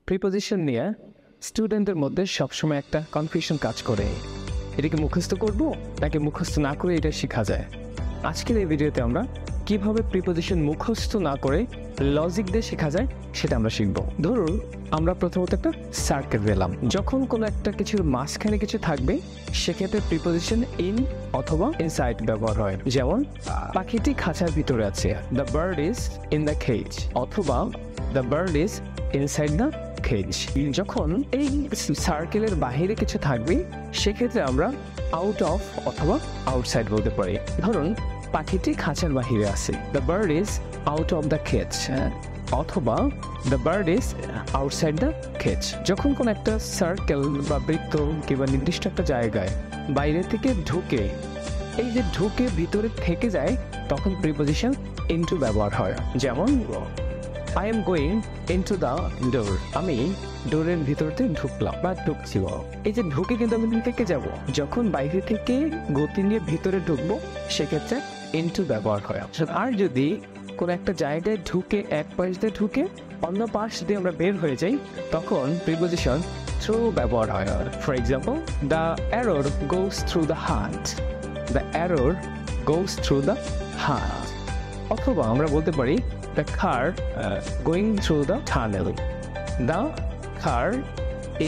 Preposition নিয়ে স্টুডেন্টদের মধ্যে সবসময় একটা কনফিউশন কাজ করে, এটাকে মুখস্থ করব নাকি মুখস্থ না করে এটা শেখা যায়। আজকের এই ভিডিওতে আমরা কিভাবে প্রিপোজিশন মুখস্থ না করে লজিক দিয়ে শেখা যায় সেটা আমরা শিখব। ধরুন আমরা প্রথমত একটা সার্কেল দিলাম, যখন কোনো একটা কিছুর মাঝখানে কিছু থাকবে সেক্ষেত্রে প্রিপোজিশন ইন অথবা ইনসাইড ব্যবহার হয়। যেমন পাখিটি খাঁচার ভিতরে আছে, the bird is in the cage, অথবা the bird is inside the cage. যখন এই সার্কেলের বাহিরে কিছু থাকবে সেক্ষেত্রে আমরা আউট অফ অথবা আউটসাইড বলতে পারি। ধরুন পাখিটি খাঁচার বাহিরে আছে, the bird is out of the cage, অথবা the bird is outside the cage. যখন কোন একটা সার্কেল বা বৃত্ত কিংবা নির্দিষ্ট একটা জায়গায় বাইরে থেকে ঢুকে, এই যে ঢুকে ভিতরে থেকে যায় তখন প্রিপোজিশন ইনটু ব্যবহার হয়। যেমন I am going into the door, আমি ডোরের ভিতরতে ঢুকলাম বা ঢুকছি। এই যে ঢুকে কিন্তু আমি থেকে যাব, যখন বাইরে থেকে গতি নিয়ে ভিতরে ঢুকবো সেক্ষেত্রে ইনটু ব্যবহার হয়। আর যদি কোনো একটা জায়গায় ঢুকে এক পাশ দিয়ে ঢুকে অন্য পাশ দিয়ে আমরা বের হয়ে যাই তখন প্রিপোজিশন থ্রু ব্যবহার হয়। For example, the error goes through the heart, the error goes through the heart. অথবা আমরা বলতে পারি the car going through the tunnel, the car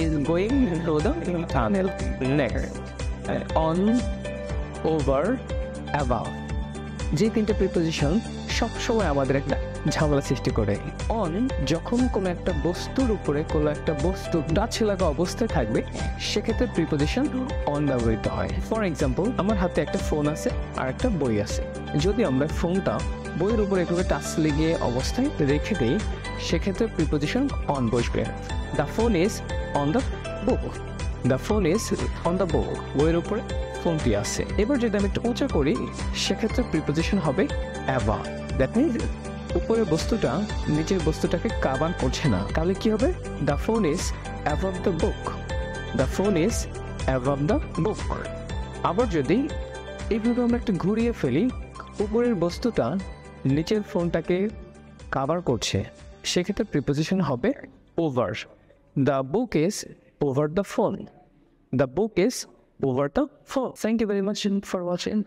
is going through the tunnel. Next, on, over, above, যে তিনটা preposition সবসময় আমাদের একটা ঝামেলা সৃষ্টি করে। অন যখন কোনো একটা বস্তুর উপরে কোনো একটা বস্তু টাচ লাগা অবস্থায় থাকবে সেক্ষেত্রে প্রিপোজিশন অন ব্যবহৃত হয়। ফর এক্সাম্পল, আমার হাতে একটা ফোন আছে আর একটা বই আছে, যদি আমরা ফোনটা বইয়ের উপরে একটু টাচ লেগে অবস্থায় রেখে দিই সেক্ষেত্রে প্রিপোজিশন অন বসবে। The phone is on the book, the phone is on the book, বইয়ের উপরে ফোনটি আছে। এবার যদি আমি একটু উঁচা করি সেক্ষেত্রে প্রিপোজিশন হবে অ্যাভাব। দ্যাট মিনস উপরের বস্তুটা নিচের বস্তুটাকে কাভার করছে না, তাহলে কি হবে? The phone is অ্যাভাব the book, the phone is অ্যাভাব the book. আবার যদি এইভাবে আমরা একটু ঘুরিয়ে ফেলি, উপরের বস্তুটা নিচের ফোনটাকে কাভার করছে সেক্ষেত্রে প্রিপোজিশন হবে over. The book is over the phone, the book is over the phone. Thank you very much for watching.